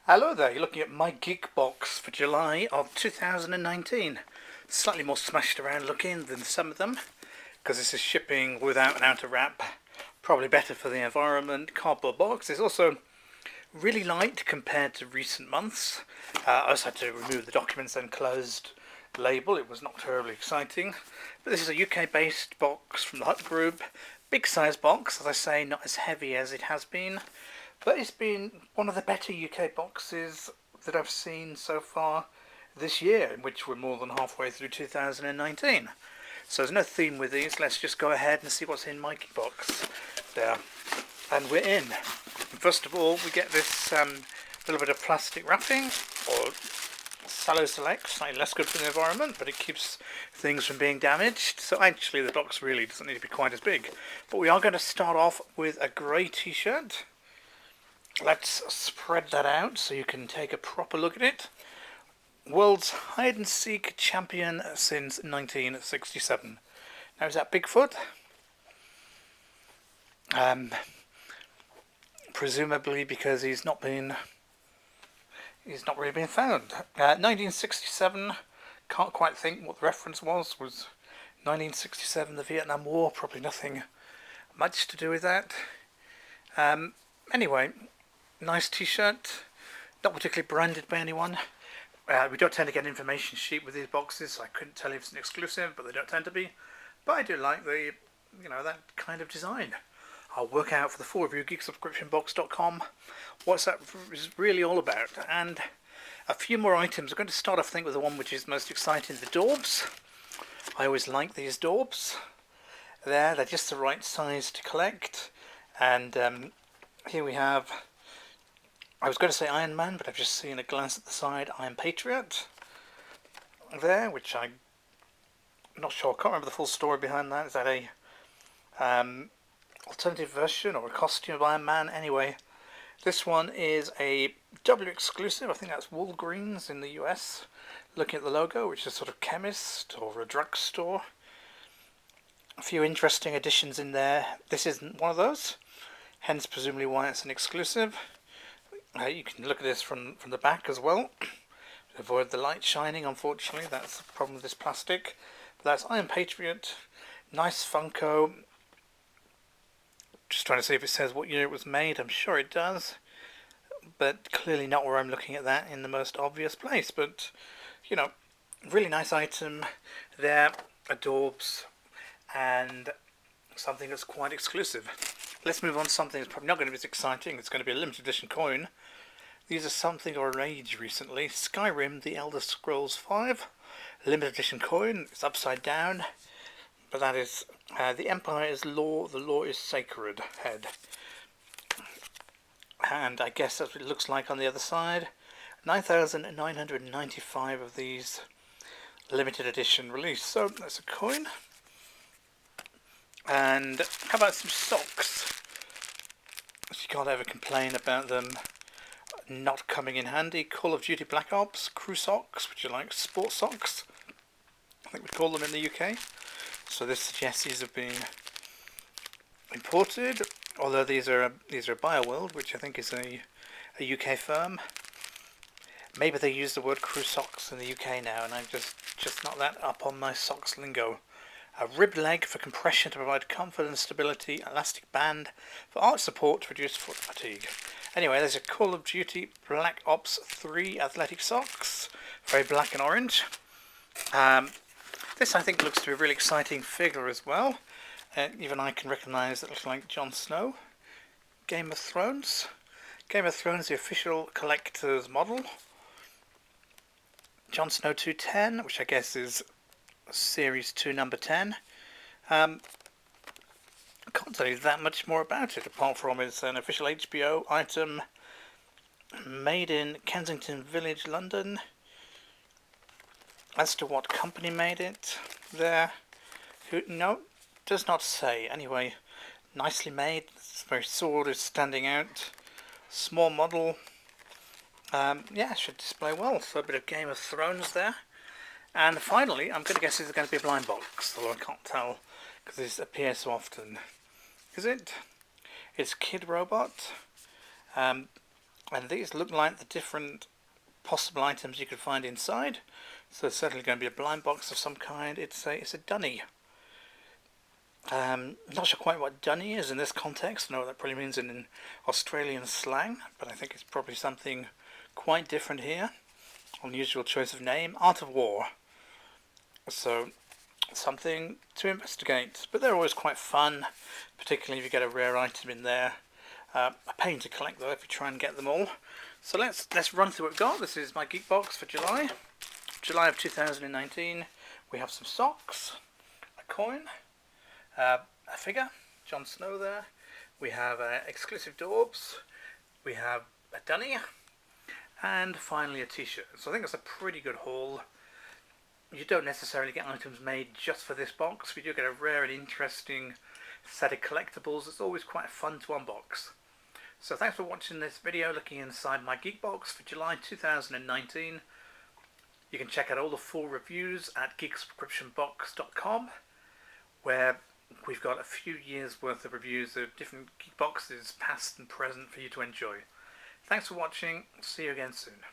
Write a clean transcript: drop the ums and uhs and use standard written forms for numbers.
Hello there, you're looking at my Geek box for July of 2019. Slightly more smashed around looking than some of them, because this is shipping without an outer wrap. Probably better for the environment. Cardboard box. It's also really light compared to recent months. I also had to remove the documents and closed label. It was not terribly exciting. But this is a UK based box from the Hut Group. Big size box, as I say, not as heavy as it has been. But it's been one of the better UK boxes that I've seen so far this year, in which we're more than halfway through 2019. So there's no theme with these. Let's just go ahead and see what's in my Geek box. There. And we're in. First of all, we get this little bit of plastic wrapping, or Sallow Select, slightly less good for the environment, but it keeps things from being damaged. So actually the box really doesn't need to be quite as big. But we are going to start off with a grey t-shirt. Let's spread that out so you can take a proper look at it. World's hide and seek champion since 1967. Now, is that Bigfoot? Presumably because he's not really been found. 1967, can't quite think what the reference was 1967, the Vietnam War, probably nothing much to do with that. Anyway, nice t-shirt, not particularly branded by anyone. We don't tend to get an information sheet with these boxes, so I couldn't tell you if it's an exclusive, but they don't tend to be. But I do like that kind of design. I'll work out for the full review, geeksubscriptionbox.com, what's that is really all about. And a few more items. I'm going to start off, I think, with the one which is most exciting, the daubs. I always like these daubs. They're just the right size to collect. And here we have, I was going to say Iron Man, but I've just seen a glance at the side, Iron Patriot. There, which I'm not sure, I can't remember the full story behind that. Is that a alternative version or a costume of Iron Man? Anyway, this one is a W exclusive. I think that's Walgreens in the US. Looking at the logo, which is sort of chemist or a drugstore. A few interesting additions in there. This isn't one of those, hence presumably why it's an exclusive. You can look at this from the back as well. Avoid the light shining, unfortunately. That's the problem with this plastic. But that's Iron Patriot. Nice Funko. Just trying to see if it says what year it was made. I'm sure it does. But clearly not where I'm looking at that in the most obvious place. But, really nice item there. Adorbs. And something that's quite exclusive. Let's move on to something that's probably not going to be as exciting. It's going to be a limited edition coin. These are something of a rage recently. Skyrim, The Elder Scrolls V. Limited edition coin. It's upside down. But that is the Empire is law, the law is sacred head. And I guess that's what it looks like on the other side. 9,995 of these limited edition release. So that's a coin. And how about some socks? You can't ever complain about them not coming in handy. Call of Duty Black Ops crew socks, which are like sports socks, I think we'd call them in the UK. So this suggests these have been imported, although these are BioWorld, which I think is a UK firm. Maybe they use the word crew socks in the UK now, and I'm just not that up on my socks lingo. A ribbed leg for compression to provide comfort and stability. Elastic band for arch support to reduce foot fatigue. Anyway, there's a Call of Duty Black Ops 3 athletic socks. Very black and orange. This I think looks to be a really exciting figure as well. Even I can recognise it looks like Jon Snow. Game of Thrones. Game of Thrones, the official collector's model. Jon Snow 210, which I guess is Series 2, number 10. I can't tell you that much more about it, apart from it's an official HBO item made in Kensington Village, London. As to what company made it there, no, does not say. Anyway, nicely made. This very sword is standing out. Small model. Should display well. So a bit of Game of Thrones there. And finally, I'm going to guess it's going to be a blind box, although I can't tell because this appears so often. Is it? It's Kid Robot. And these look like the different possible items you could find inside. So it's certainly going to be a blind box of some kind. It's a dunny. Not sure quite what dunny is in this context. I know what that probably means in Australian slang, but I think it's probably something quite different here. Unusual choice of name, Art of War. So something to investigate, but they're always quite fun, particularly if you get a rare item in there. A pain to collect though if you try and get them all. So let's run through what we've got. This is my Geek box for July of 2019. We have some socks, a coin, a figure, Jon Snow there. We have exclusive daubs. We have a dunny, and finally a t-shirt. So I think it's a pretty good haul. You don't necessarily get items made just for this box. We do get a rare and interesting set of collectibles. It's always quite fun to unbox. So thanks for watching this video looking inside my Geek box for July 2019. You can check out all the full reviews at geeksubscriptionbox.com, where we've got a few years worth of reviews of different Geek boxes, past and present, for you to enjoy. Thanks for watching. See you again soon.